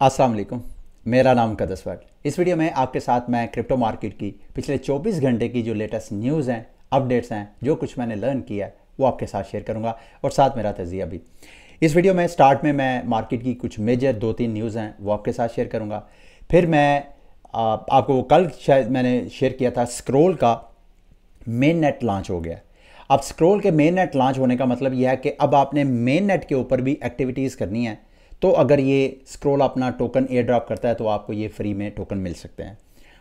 अस्सलाम वालेकुम। मेरा नाम कदसवट। इस वीडियो में आपके साथ मैं क्रिप्टो मार्केट की पिछले 24 घंटे की जो लेटेस्ट न्यूज़ हैं, अपडेट्स हैं, जो कुछ मैंने लर्न किया है वो आपके साथ शेयर करूंगा और साथ मेरा तजिया भी। इस वीडियो में स्टार्ट में मैं मार्केट की कुछ मेजर 2-3 न्यूज़ हैं वो आपके साथ शेयर करूंगा। फिर मैं आपको कल शायद मैंने शेयर किया था, स्क्रोल का मेन नेट लॉन्च हो गया। अब स्क्रोल के मेन नेट लॉन्च होने का मतलब यह है कि अब आपने मेन नेट के ऊपर भी एक्टिविटीज़ करनी है। तो अगर ये स्क्रोल अपना टोकन एयर ड्रॉप करता है तो आपको ये फ्री में टोकन मिल सकते हैं।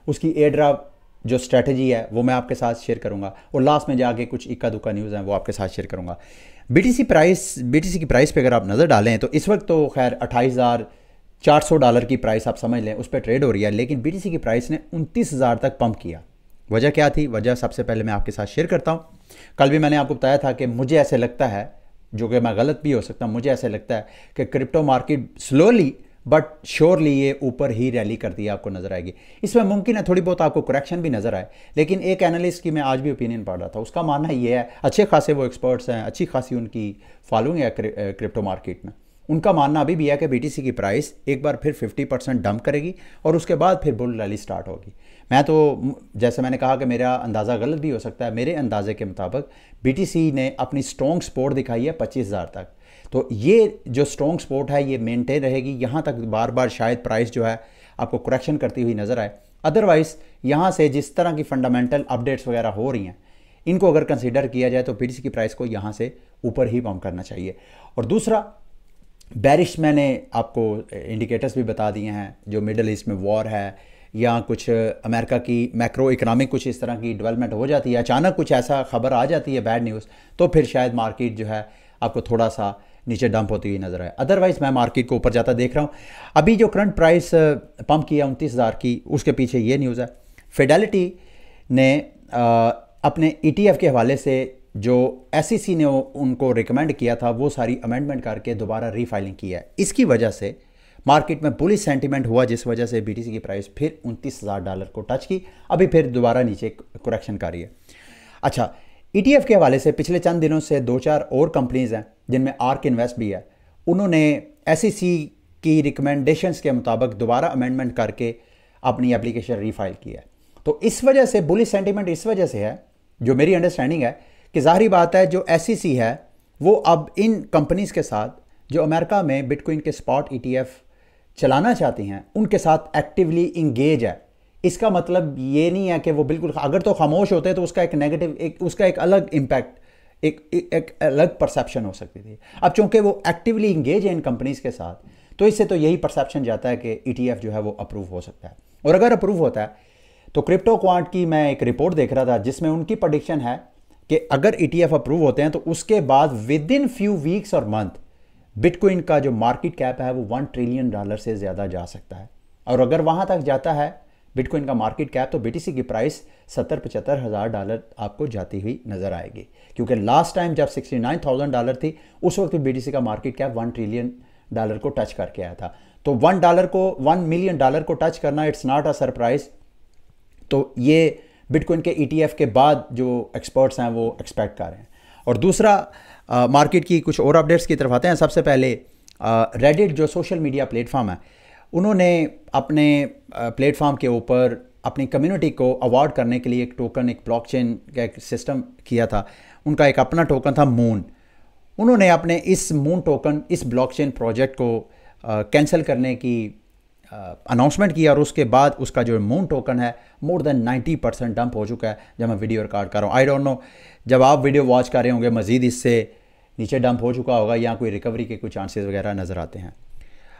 उसकी एयर ड्रॉप जो स्ट्रैटेजी है वो मैं आपके साथ शेयर करूंगा और लास्ट में जाके कुछ इक्का दुक्का न्यूज़ हैं वो आपके साथ शेयर करूंगा। बीटीसी की प्राइस पे अगर आप नज़र डालें तो इस वक्त तो खैर $28,400 की प्राइस आप समझ लें उस पर ट्रेड हो रही है, लेकिन बीटीसी की प्राइस ने 29,000 तक पंप किया। वजह क्या थी? वजह सबसे पहले मैं आपके साथ शेयर करता हूँ। कल भी मैंने आपको बताया था कि मुझे ऐसे लगता है, जो कि मैं गलत भी हो सकता हूँ, मुझे ऐसे लगता है कि crypto market slowly but surely ये ऊपर ही रैली करती है, आपको नजर आएगी। इसमें मुमकिन है थोड़ी बहुत आपको करेक्शन भी नजर आए, लेकिन एक एनालिस्ट की मैं आज भी ओपिनियन पढ़ रहा था, उसका मानना ये है, अच्छे खासे वो एक्सपर्ट्स हैं, अच्छी खासी उनकी फॉलोइंग है क्रिप्टो मार्केट में। उनका मानना अभी भी है कि बीटीसी की प्राइस एक बार फिर 50% डंप करेगी और उसके बाद फिर बुल रैली स्टार्ट होगी। मैं तो जैसे मैंने कहा कि मेरा अंदाज़ा गलत भी हो सकता है, मेरे अंदाजे के मुताबिक बीटीसी ने अपनी स्ट्रॉन्ग सपोर्ट दिखाई है 25,000 तक। तो ये जो स्ट्रॉन्ग सपोर्ट है ये मेंटेन रहेगी, यहाँ तक बार बार शायद प्राइस जो है आपको करेक्शन करती हुई नज़र आए। अदरवाइज़ यहाँ से जिस तरह की फंडामेंटल अपडेट्स वगैरह हो रही हैं, इनको अगर कंसिडर किया जाए तो बीटीसी की प्राइस को यहाँ से ऊपर ही पंप करना चाहिए। और दूसरा, बैरिश मैंने आपको इंडिकेटर्स भी बता दिए हैं, जो मिडल ईस्ट में वॉर है या कुछ अमेरिका की मैक्रो इकनॉमिक कुछ इस तरह की डेवलपमेंट हो जाती है, अचानक कुछ ऐसा खबर आ जाती है बैड न्यूज़, तो फिर शायद मार्केट जो है आपको थोड़ा सा नीचे डंप होती हुई नजर आए। अदरवाइज मैं मार्केट को ऊपर जाता देख रहा हूँ। अभी जो करंट प्राइस पंप किया 29,000 की, उसके पीछे ये न्यूज़ है, फिडेलिटी ने अपने ETF के हवाले से जो SEC ने उनको रिकमेंड किया था वो सारी अमेंडमेंट करके दोबारा रीफाइलिंग की है। इसकी वजह से मार्केट में बुलिश सेंटीमेंट हुआ, जिस वजह से बीटीसी की प्राइस फिर $29,000 को टच की, अभी फिर दोबारा नीचे करेक्शन कर रही है। अच्छा, ETF के हवाले से पिछले चंद दिनों से 2-4 और कंपनीज हैं जिनमें आर्क इन्वेस्ट भी है, उन्होंने SEC की रिकमेंडेशंस के मुताबिक दोबारा अमेंडमेंट करके अपनी एप्लीकेशन रीफाइल की है। तो इस वजह से बुलिश सेंटीमेंट इस वजह से है, जो मेरी अंडरस्टैंडिंग है कि जाहिर बात है जो SEC है वो अब इन कंपनीज के साथ जो अमेरिका में बिटकॉइन के स्पॉट ETF चलाना चाहती हैं उनके साथ एक्टिवली इंगेज है। इसका मतलब ये नहीं है कि वो बिल्कुल, अगर तो खामोश होते तो उसका एक नेगेटिव, उसका एक अलग इम्पैक्ट, एक अलग परसेप्शन हो सकती थी। अब चूंकि वो एक्टिवली इंगेज है इन कंपनीज के साथ, तो इससे तो यही परसेप्शन जाता है कि ETF जो है वो अप्रूव हो सकता है। और अगर अप्रूव होता है तो क्रिप्टो क्वांट की मैं एक रिपोर्ट देख रहा था जिसमें उनकी प्रेडिक्शन है कि अगर ETF अप्रूव होते हैं तो उसके बाद विद इन फ्यू वीक्स और मंथ बिटकॉइन का जो मार्केट कैप है वो $1 ट्रिलियन से ज़्यादा जा सकता है। और अगर वहाँ तक जाता है बिटकॉइन का मार्केट कैप, तो बीटीसी की प्राइस $70-75,000 आपको जाती हुई नज़र आएगी। क्योंकि लास्ट टाइम जब $69,000 थी उस वक्त बीटीसी का मार्केट कैप $1 ट्रिलियन को टच करके आया था। तो $1 मिलियन को टच करना, इट्स नॉट अ सरप्राइज। तो ये बिटकॉइन के ETF के बाद जो एक्सपर्ट्स हैं वो एक्सपेक्ट कर रहे हैं। और दूसरा, मार्केट की कुछ और अपडेट्स की तरफ आते हैं। सबसे पहले रेडिट जो सोशल मीडिया प्लेटफॉर्म है, उन्होंने अपने प्लेटफॉर्म के ऊपर अपनी कम्युनिटी को अवार्ड करने के लिए एक टोकन, एक ब्लॉकचेन का एक सिस्टम किया था। उनका एक अपना टोकन था मून। उन्होंने अपने इस मून टोकन, इस ब्लॉकचेन प्रोजेक्ट को कैंसिल करने की अनाउंसमेंट किया और उसके बाद उसका जो मून टोकन है मोर देन 90% डंप हो चुका है जब मैं वीडियो रिकॉर्ड कर रहा हूँ। आई डोंट नो, जब आप वीडियो वॉच कर रहे होंगे मज़ीद इससे नीचे डंप हो चुका होगा या कोई रिकवरी के कुछ चांसेस वगैरह नज़र आते हैं।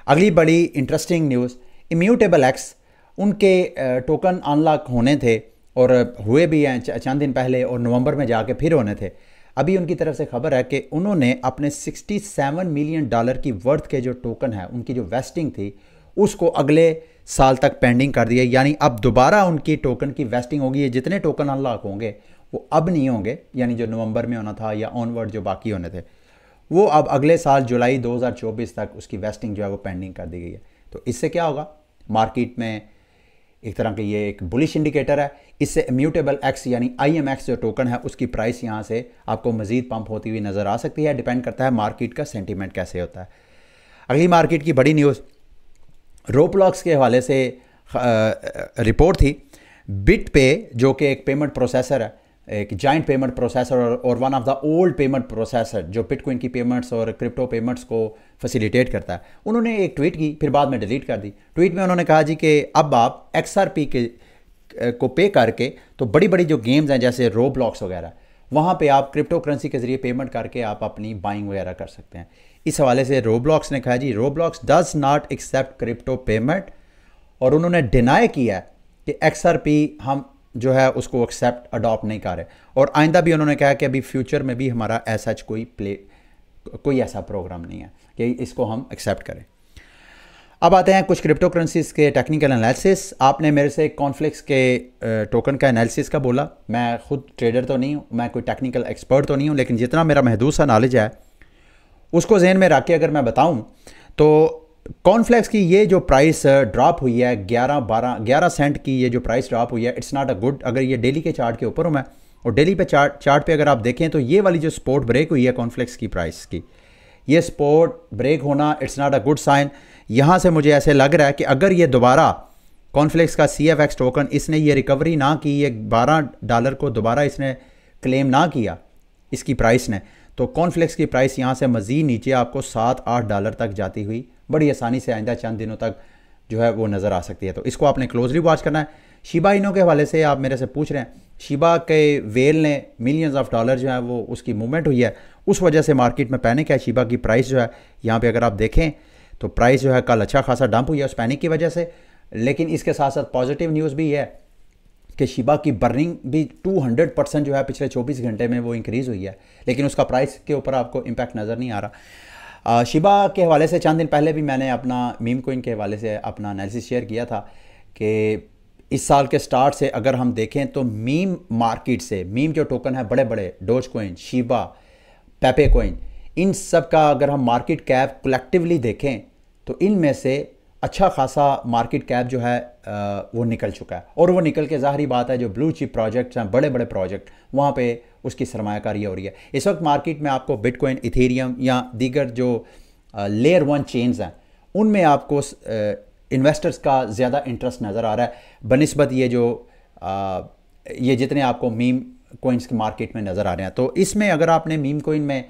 अगली बड़ी इंटरेस्टिंग न्यूज़, इम्यूटेबल एक्स, उनके टोकन अनलॉक होने थे और हुए भी हैं चंद दिन पहले, और नवंबर में जाके फिर होने थे। अभी उनकी तरफ से खबर है कि उन्होंने अपने $67 मिलियन की वर्थ के जो टोकन है, उनकी जो वेस्टिंग थी उसको अगले साल तक पेंडिंग कर दिया। यानी अब दोबारा उनकी टोकन की वेस्टिंग होगी। ये जितने टोकन अनलॉक होंगे वो अब नहीं होंगे, यानी जो नवंबर में होना था या ऑनवर्ड जो बाकी होने थे वो अब अगले साल जुलाई 2024 तक उसकी वेस्टिंग जो है वो पेंडिंग कर दी गई है। तो इससे क्या होगा, मार्केट में एक तरह के ये एक बुलिश इंडिकेटर है। इससे इम्यूटेबल एक्स यानी IMX जो टोकन है उसकी प्राइस यहाँ से आपको मजीद पंप होती हुई नज़र आ सकती है। डिपेंड करता है मार्केट का सेंटीमेंट कैसे होता है। अगली मार्केट की बड़ी न्यूज़, रोब्लॉक्स के हवाले से रिपोर्ट थी। बिट पे जो कि एक पेमेंट प्रोसेसर है, एक जॉइंट पेमेंट प्रोसेसर और one of the old payment processor जो बिटकॉइन की पेमेंट्स और क्रिप्टो पेमेंट्स को फैसिलिटेट करता है, उन्होंने एक ट्वीट की, फिर बाद में डिलीट कर दी। ट्वीट में उन्होंने कहा जी कि अब आप XRP के को पे करके तो बड़ी बड़ी जो गेम्स हैं जैसे रोब्लॉक्स वगैरह, वहाँ पे आप क्रिप्टो करेंसी के ज़रिए पेमेंट करके आप अपनी बाइंग वगैरह कर सकते हैं। इस हवाले से रोब्लॉक्स ने कहा जी Roblox does not accept crypto payment, और उन्होंने डिनाई किया है कि XRP हम जो है उसको एक्सेप्ट अडॉप्ट नहीं कर रहे, और आइंदा भी उन्होंने कहा कि अभी फ्यूचर में भी हमारा ऐसा कोई ऐसा प्रोग्राम नहीं है कि इसको हम एक्सेप्ट करें। अब आते हैं कुछ क्रिप्टो करेंसीज के टेक्निकल एनालिसिस। आपने मेरे से कॉन्फ्लिक्स के टोकन का एनालिसिस का बोला। मैं खुद ट्रेडर तो नहीं हूँ, मैं कोई टेक्निकल एक्सपर्ट तो नहीं हूँ, लेकिन जितना मेरा महदूद सा नॉलेज है उसको जहन में रख के अगर मैं बताऊँ तो कॉन्फ्लेक्स की ये जो प्राइस ड्रॉप हुई है 11 सेंट की, ये जो प्राइस ड्रॉप हुई है, इट्स नॉट अ गुड। अगर ये डेली के चार्ट के ऊपर हूँ मैं, और डेली पे चार्ट पे अगर आप देखें तो ये वाली जो सपोर्ट ब्रेक हुई है कॉन्फ्लेक्स की प्राइस की, ये सपोर्ट ब्रेक होना it's not a good sign. यहाँ से मुझे ऐसे लग रहा है कि अगर ये दोबारा कॉन्फ्लेक्स का CFX टोकन इसने ये रिकवरी ना की, ये $12 को दोबारा इसने क्लेम ना किया इसकी प्राइस ने, तो कॉन्फ्लेक्स की प्राइस यहाँ से मज़ीद नीचे आपको $7-8 तक जाती हुई बड़ी आसानी से आइंदा चंद दिनों तक जो है वो नज़र आ सकती है। तो इसको आपने क्लोजली वॉच करना है। शिबा इनो के हवाले से आप मेरे से पूछ रहे हैं, शिबा के वेल ने मिलियंस ऑफ डॉलर जो है वो उसकी मूवमेंट हुई है, उस वजह से मार्केट में पैनिक है। शिबा की प्राइस जो है यहाँ पे अगर आप देखें तो प्राइस जो है कल अच्छा खासा डंप हुई है उस पैनिक की वजह से। लेकिन इसके साथ साथ पॉजिटिव न्यूज़ भी है कि शिबा की बर्निंग भी 200% जो है पिछले 24 घंटे में वो इंक्रीज़ हुई है, लेकिन उसका प्राइस के ऊपर आपको इम्पैक्ट नज़र नहीं आ रहा। शिबा के हवाले से चंद दिन पहले भी मैंने अपना मीम कोइन के हवाले से अपना एनालिसिस शेयर किया था कि इस साल के स्टार्ट से अगर हम देखें तो मीम मार्केट से, मीम जो टोकन है बड़े बड़े, डोज कोइन, शिबा, पेपे कोइन, इन सब का अगर हम मार्केट कैप कलेक्टिवली देखें तो इनमें से अच्छा खासा मार्केट कैप जो है वो निकल चुका है, और वो निकल के ज़ाहरी बात है जो ब्लू चिप प्रोजेक्ट्स हैं, बड़े बड़े प्रोजेक्ट, वहाँ पे उसकी सरमायाकारी हो रही है। इस वक्त मार्केट में आपको बिटकॉइन, इथेरियम या दीगर जो लेयर 1 चेन्स हैं उनमें आपको इन्वेस्टर्स का ज़्यादा इंटरेस्ट नज़र आ रहा है बनिस्बत ये जितने आपको मीम कोइंस के मार्केट में नज़र आ रहे हैं। तो इसमें अगर आपने मीम कोइन में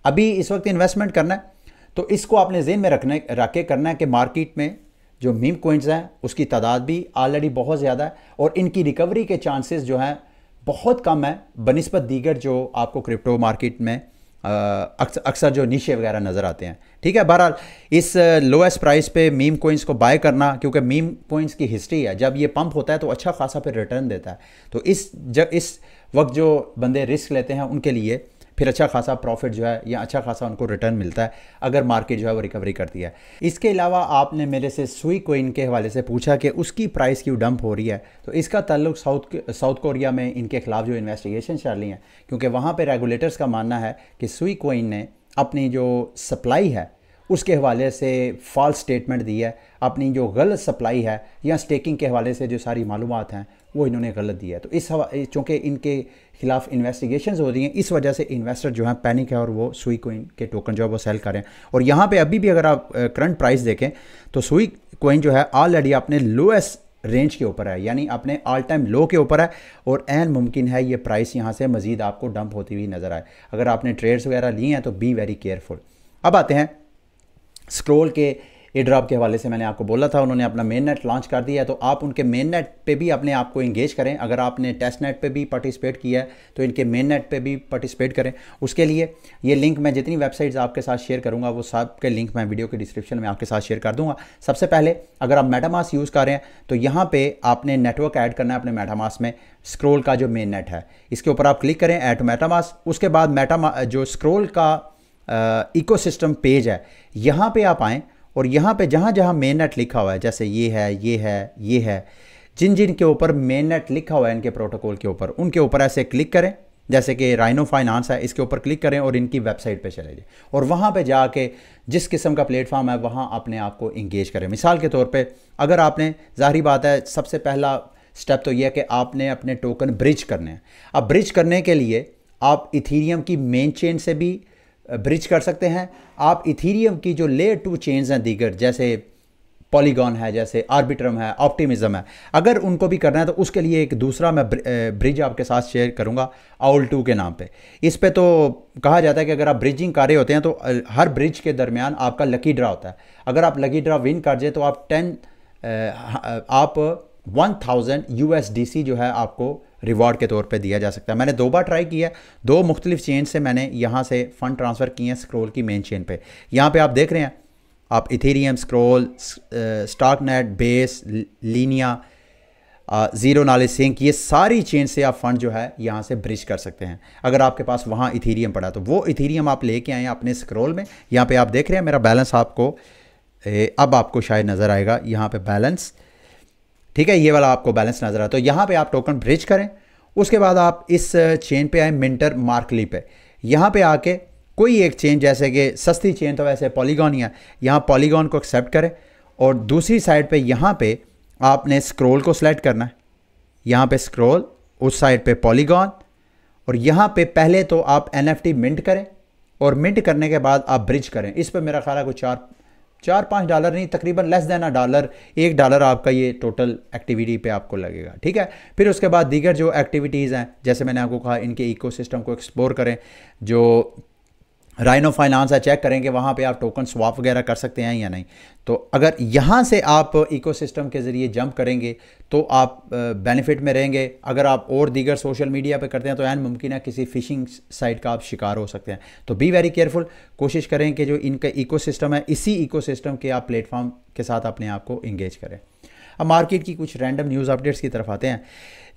अभी इस वक्त इन्वेस्टमेंट करना है तो इसको आपने ज़हन में रख के करना है कि मार्केट में जो मीम कोइंस हैं उसकी तादाद भी ऑलरेडी बहुत ज़्यादा है, और इनकी रिकवरी के चांसेस जो हैं बहुत कम है बनिस्बत दीगर जो आपको क्रिप्टो मार्केट में अक्सर जो नीशे वगैरह नज़र आते हैं। ठीक है, बहरहाल इस लोएस्ट प्राइस पे मीम कोइंस को बाय करना, क्योंकि मीम कोइंस की हिस्ट्री है, जब ये पंप होता है तो अच्छा खासा फिर रिटर्न देता है। तो इस वक्त जो बंदे रिस्क लेते हैं उनके लिए फिर अच्छा खासा प्रॉफिट जो है या अच्छा खासा उनको रिटर्न मिलता है अगर मार्केट जो है वो रिकवरी करती है। इसके अलावा आपने मेरे से सुई कोइन के हवाले से पूछा कि उसकी प्राइस क्यों डंप हो रही है, तो इसका ताल्लुक साउथ कोरिया में इनके खिलाफ जो इन्वेस्टिगेशन चल रही हैं, क्योंकि वहाँ पे रेगुलेटर्स का मानना है कि सुई कोइन ने अपनी जो सप्लाई है उसके हवाले से फॉल्स स्टेटमेंट दी है, अपनी जो गलत सप्लाई है या स्टेकिंग के हवाले से जो सारी मालूमात हैं वो इन्होंने गलत दी है। तो चूँकि इनके खिलाफ इन्वेस्टिगेशंस हो रही हैं, इस वजह से इन्वेस्टर जो है पैनिक है और वो सुई कोइन के टोकन जो है वो सेल कर रहे हैं। और यहाँ पे अभी भी अगर आप करंट प्राइस देखें तो सुई कोइन जो है ऑलरेडी अपने लोएस्ट रेंज के ऊपर है, यानी अपने ऑल टाइम लो के ऊपर है, और एन मुमकिन है ये प्राइस यहाँ से मज़ीद आपको डंप होती हुई नज़र आए। अगर आपने ट्रेड्स वगैरह लिए हैं तो बी वेरी केयरफुल। अब आते हैं स्क्रोल के एड्रॉप के हवाले से। मैंने आपको बोला था उन्होंने अपना मेन नेट लॉन्च कर दिया है, तो आप उनके मेन नेट पे भी अपने आप को इंगेज करें। अगर आपने टेस्ट नेट पे भी पार्टिसिपेट किया है तो इनके मेन नेट पे भी पार्टिसिपेट करें। उसके लिए ये लिंक मैं जितनी वेबसाइट्स आपके साथ शेयर करूंगा वो सब के लिंक मैं वीडियो के डिस्क्रिप्शन में आपके साथ शेयर कर दूंगा। सबसे पहले अगर आप मेटामास्क यूज़ कर रहे हैं तो यहाँ पर आपने नेटवर्क ऐड करना है अपने मेटामास्क में। स्क्रोल का जो मेन नेट है इसके ऊपर आप क्लिक करें, ऐड टू मेटामास्क। उसके बाद जो स्क्रोल का इकोसिस्टम पेज है यहाँ पे आप आएँ, और यहाँ पे जहाँ जहाँ मेन नेट लिखा हुआ है, जैसे ये है, जिन के ऊपर मेन नेट लिखा हुआ है इनके प्रोटोकॉल के ऊपर, उनके ऊपर ऐसे क्लिक करें। जैसे कि राइनो फाइनेंस है, इसके ऊपर क्लिक करें और इनकी वेबसाइट पे चले जाए, और वहाँ पे जाके जिस किस्म का प्लेटफॉर्म है वहाँ अपने आप को इंगेज करें। मिसाल के तौर पे अगर आपने, ज़ाहिर बात है सबसे पहला स्टेप तो यह है कि आपने अपने टोकन ब्रिज करने हैं। अब ब्रिज करने के लिए आप इथीरियम की मेन चेन से भी ब्रिज कर सकते हैं। आप इथीरियम की जो लेयर 2 चेन्स हैं दीगर, जैसे पॉलीगॉन है, जैसे आर्बिट्रम है, ऑप्टिमिज्म है, अगर उनको भी करना है तो उसके लिए एक दूसरा मैं ब्रिज आपके साथ शेयर करूंगा आउल 2 के नाम पे। इस पे तो कहा जाता है कि अगर आप ब्रिजिंग कर रहे होते हैं तो हर ब्रिज के दरमियान आपका लकी ड्रा होता है। अगर आप लकी ड्रा विन कर जाए तो आप 1000 USDC जो है आपको रिवॉर्ड के तौर पे दिया जा सकता है। मैंने 2 बार ट्राई किया, 2 मुख्तलिफ चेन से मैंने यहाँ से फंड ट्रांसफ़र किए हैं स्क्रोल की मेन चेन पे। यहाँ पे आप देख रहे हैं, आप Ethereum, Scroll, Starknet, Base, Linea, zero knowledge sync, ये सारी चेन से आप फंड जो है यहाँ से ब्रिज कर सकते हैं। अगर आपके पास वहाँ इथेरियम पड़ा तो वो इथेरियम आप लेके आए अपने स्क्रोल में। यहाँ पे आप देख रहे हैं मेरा बैलेंस आपको अब आपको शायद नज़र आएगा यहाँ पे बैलेंस, ठीक है, ये वाला आपको बैलेंस नज़र आता है। तो यहाँ पे आप टोकन ब्रिज करें, उसके बाद आप इस चेन पे आए मिंटर मार्कली पे। यहाँ पे आके कोई एक चेन, जैसे कि सस्ती चेन तो वैसे पॉलीगॉन ही है, यहाँ पॉलीगॉन को एक्सेप्ट करें और दूसरी साइड पे यहाँ पे आपने स्क्रोल को सिलेक्ट करना है। यहाँ पे स्क्रोल, उस साइड पे पॉलीगॉन, और यहाँ पे पहले तो आप NFT मिंट करें और मिंट करने के बाद आप ब्रिज करें। इस पर मेरा ख्याल है कुछ $4-5 नहीं, तकरीबन लेस देन $1 आपका ये टोटल एक्टिविटी पे आपको लगेगा, ठीक है। फिर उसके बाद दीगर जो एक्टिविटीज़ हैं, जैसे मैंने आपको कहा, इनके इकोसिस्टम को एक्सप्लोर करें। जो राइनो फाइनेंस है, चेक करें कि वहाँ पे आप टोकन स्वैप वगैरह कर सकते हैं या नहीं। तो अगर यहाँ से आप इकोसिस्टम के ज़रिए जंप करेंगे तो आप बेनिफिट में रहेंगे। अगर आप और दीगर सोशल मीडिया पे करते हैं तो ऐन मुमकिन है किसी फ़िशिंग साइट का आप शिकार हो सकते हैं। तो बी वेरी केयरफुल, कोशिश करें कि जो इनका इकोसिस्टम है, इसी इकोसिस्टम के आप प्लेटफॉर्म के साथ अपने आप को इंगेज करें। अब मार्केट की कुछ रैंडम न्यूज़ अपडेट्स की तरफ आते हैं।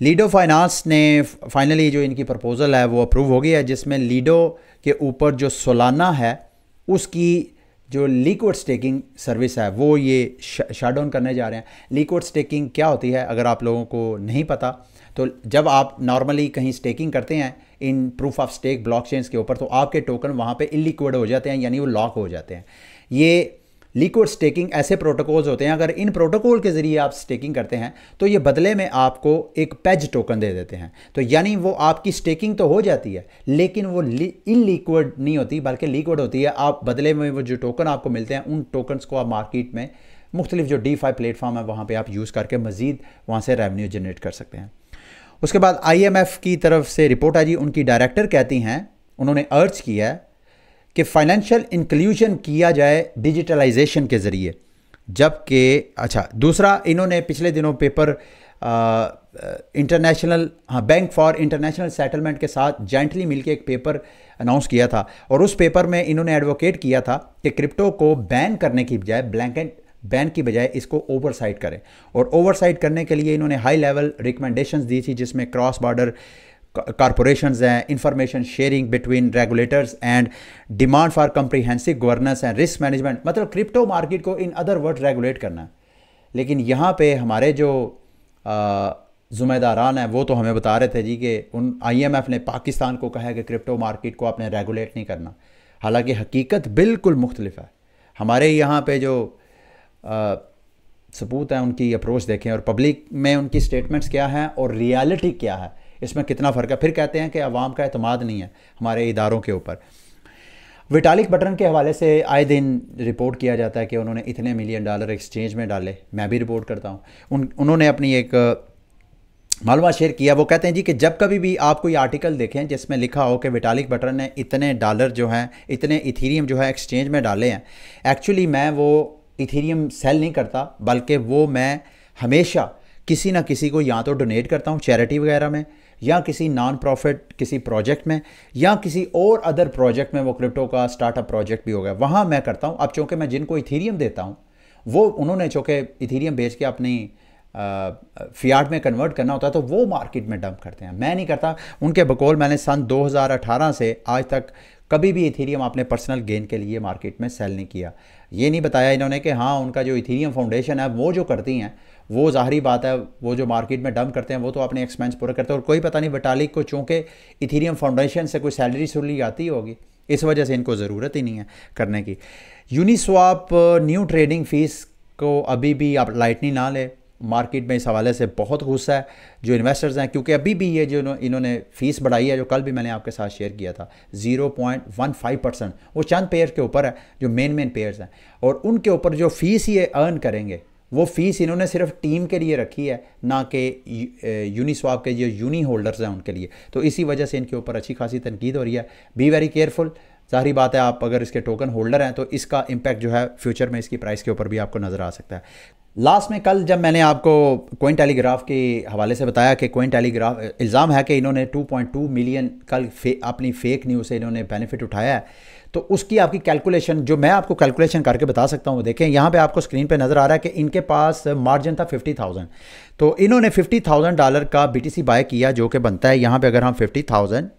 लीडो फाइनेंस ने फाइनली जो इनकी प्रपोज़ल है वो अप्रूव हो गई है, जिसमें लीडो के ऊपर जो सोलाना है उसकी जो लिक्विड स्टेकिंग सर्विस है वो ये शट डाउन करने जा रहे हैं। लिक्विड स्टेकिंग क्या होती है, अगर आप लोगों को नहीं पता, तो जब आप नॉर्मली कहीं स्टेकिंग करते हैं इन प्रूफ ऑफ स्टेक ब्लॉकचेन्स के ऊपर, तो आपके टोकन वहाँ पे इलिक्विड हो जाते हैं, यानी वो लॉक हो जाते हैं। ये लिक्विड स्टेकिंग ऐसे प्रोटोकॉल्स होते हैं, अगर इन प्रोटोकॉल के ज़रिए आप स्टेकिंग करते हैं तो ये बदले में आपको एक पेज टोकन दे देते हैं। तो यानी वो आपकी स्टेकिंग तो हो जाती है लेकिन वो इनलिक्विड नहीं होती बल्कि लिक्विड होती है। आप बदले में वो जो टोकन आपको मिलते हैं उन टोकन्स को आप मार्केट में मुख्तलिफ जो DeFi प्लेटफॉर्म है वहाँ पर आप यूज़ करके मज़ीद वहाँ से रेवेन्यू जनरेट कर सकते हैं। उसके बाद IMF की तरफ से रिपोर्ट आई जी, उनकी डायरेक्टर कहती हैं, उन्होंने अर्ज किया है कि फाइनेंशियल इंक्लूजन किया जाए डिजिटलाइजेशन के ज़रिए। जबकि अच्छा, दूसरा, इन्होंने पिछले दिनों paper international bank for international settlement के साथ जॉइंटली मिलकर एक पेपर अनाउंस किया था, और उस पेपर में इन्होंने एडवोकेट किया था कि क्रिप्टो को बैन करने की बजाय, ब्लैंकेट बैन की बजाय इसको ओवरसाइट करें। और ओवरसाइट करने के लिए इन्होंने हाई लेवल रिकमेंडेशंस दी थी, जिसमें क्रॉस बॉर्डर कॉरपोरेशंस हैं, information sharing between regulators and demand for comprehensive governance and risk management. मतलब क्रिप्टो मार्केट को इन अदर वर्ड रेगुलेट करना है। लेकिन यहाँ पे हमारे जो ज़िम्मेदारान हैं वो तो हमें बता रहे थे जी कि IMF ने पाकिस्तान को कहा है कि क्रिप्टो मार्केट को आपने रेगुलेट नहीं करना। हालांकि हकीकत बिल्कुल मुख्तलिफ है। हमारे यहाँ पे जो सबूत हैं उनकी अप्रोच देखें, और पब्लिक में उनकी स्टेटमेंट्स क्या हैं और रियलिटी क्या है, इसमें कितना फ़र्क है। फिर कहते हैं कि अवाम का एतमाद नहीं है हमारे इदारों के ऊपर। विटालिक बटरन के हवाले से आए दिन रिपोर्ट किया जाता है कि उन्होंने इतने $1 मिलियन एक्सचेंज में डाले। मैं भी रिपोर्ट करता हूँ। उन्होंने अपनी एक मालूमात शेयर किया। वो कहते हैं जी कि जब कभी भी आप कोई आर्टिकल देखें जिसमें लिखा हो कि विटालिक बटरन ने इतने डॉलर जो हैं, इतने इथीरियम जो है एक्सचेंज में डाले हैं, एक्चुअली मैं वो इथीरियम सेल नहीं करता, बल्कि वो मैं हमेशा किसी ना किसी को या तो डोनेट करता हूँ चैरिटी वगैरह में, या किसी नॉन प्रॉफिट किसी प्रोजेक्ट में, या किसी और अदर प्रोजेक्ट में, वो क्रिप्टो का स्टार्टअप प्रोजेक्ट भी हो गया, वहाँ मैं करता हूँ। अब चूँकि मैं जिनको इथीरियम देता हूँ वो उन्होंने चूँकि इथीरियम बेच के अपनी फियाट में कन्वर्ट करना होता है तो वो मार्केट में डंप करते हैं, मैं नहीं करता। उनके बकौल मैंने सन 2018 से आज तक कभी भी इथीरियम अपने पर्सनल गेन के लिए मार्केट में सेल नहीं किया। ये नहीं बताया इन्होंने कि हाँ उनका जो इथीरियम फाउंडेशन है वो जो करती हैं वो ज़ाहरी बात है, वो जो मार्केट में डंप करते हैं वो तो अपने एक्सपेंस पूरा करते हैं। और कोई पता नहीं विटालिक को चूँकि इथीरियम फाउंडेशन से कोई सैलरी सुली आती होगी, इस वजह से इनको ज़रूरत ही नहीं है करने की। यूनिस्वाप न्यू ट्रेडिंग फ़ीस को अभी भी आप लाइटली ना ले, मार्केट में इस हवाले से बहुत गुस्सा है जो इन्वेस्टर्स हैं, क्योंकि अभी भी ये जो इन्होंने फ़ीस बढ़ाई है, जो कल भी मैंने आपके साथ शेयर किया था 0.15%, वो चंद पेयर के ऊपर है जो मेन पेयर्स हैं, और उनके ऊपर जो फ़ीस ये अर्न करेंगे वो फ़ीस इन्होंने सिर्फ टीम के लिए रखी है, ना कि यूनिस्वाप के जो यूनी होल्डर्स हैं उनके लिए। तो इसी वजह से इनके ऊपर अच्छी खासी तनकीद हो रही है। Be very careful. ज़ाहिर बात है, आप अगर इसके टोकन होल्डर हैं तो इसका इम्पैक्ट जो है फ्यूचर में इसकी प्राइस के ऊपर भी आपको नज़र आ सकता है। लास्ट में कल जब मैंने आपको कोइन टेलीग्राफ के हवाले से बताया कि कोइन टेलीग्राफ इल्ज़ाम है कि इन्होंने 2.2 मिलियन कल अपनी फेक न्यूज़ से इन्होंने बेनिफिट उठाया है, तो उसकी आपकी कैलकुलेशन जो मैं आपको कैलकुलेशन करके बता सकता हूँ, देखें यहाँ पे आपको स्क्रीन पे नज़र आ रहा है कि इनके पास मार्जिन था 50,000, तो इन्होंने $50,000 का BTC बाय किया, जो कि बनता है यहाँ पे अगर हम 50,000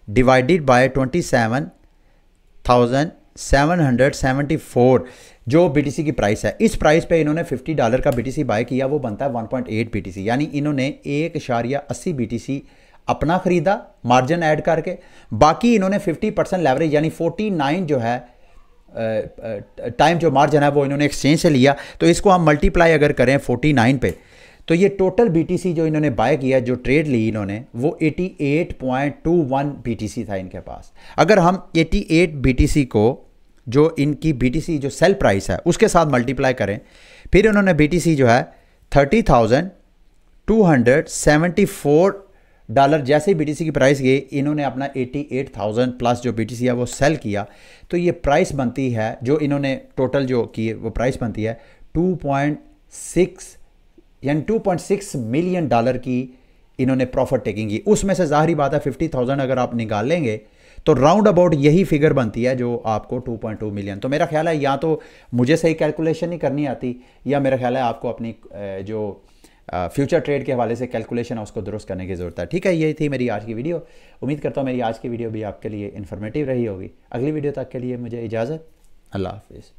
डिवाइडेड बाय 27,774 जो BTC की प्राइस है, इस प्राइस पे इन्होंने $50 का BTC बाय किया, वो बनता है 1.8 BTC, यानी इन्होंने 1.80 BTC अपना ख़रीदा मार्जिन ऐड करके, बाकी इन्होंने 50% लेवरेज यानी 49 जो है टाइम जो मार्जिन है वो इन्होंने एक्सचेंज से लिया। तो इसको हम मल्टीप्लाई अगर करें 49 पे, तो ये टोटल BTC जो इन्होंने बाय किया, जो ट्रेड ली इन्होंने, वो 88.21 BTC था इनके पास। अगर हम 88 BTC को जो इनकी BTC जो सेल प्राइस है उसके साथ मल्टीप्लाई करें, फिर इन्होंने BTC जो है $30,274 जैसे ही BTC की प्राइस गई, इन्होंने अपना 88,000 प्लस जो BTC है वो सेल किया, तो ये प्राइस बनती है जो इन्होंने टोटल जो की वो प्राइस बनती है 2.6 यानी $2.6 मिलियन की इन्होंने प्रॉफिट टेकिंग की। उसमें से ज़ाहिरी बात है 50,000 अगर आप निकाल लेंगे तो राउंड अबाउट यही फिगर बनती है जो आपको 2.2 मिलियन। तो मेरा ख्याल है या तो मुझे सही कैलकुलेशन नहीं करनी आती, या मेरा ख्याल है आपको अपनी जो फ्यूचर ट्रेड के हवाले से कैलकुलेशन है उसको दुरुस्त करने की ज़रूरत है। ठीक है, यही थी मेरी आज की वीडियो। उम्मीद करता हूँ मेरी आज की वीडियो भी आपके लिए इन्फॉर्मेटिव रही होगी। अगली वीडियो तक के लिए मुझे इजाज़त। अल्लाह हाफिज़।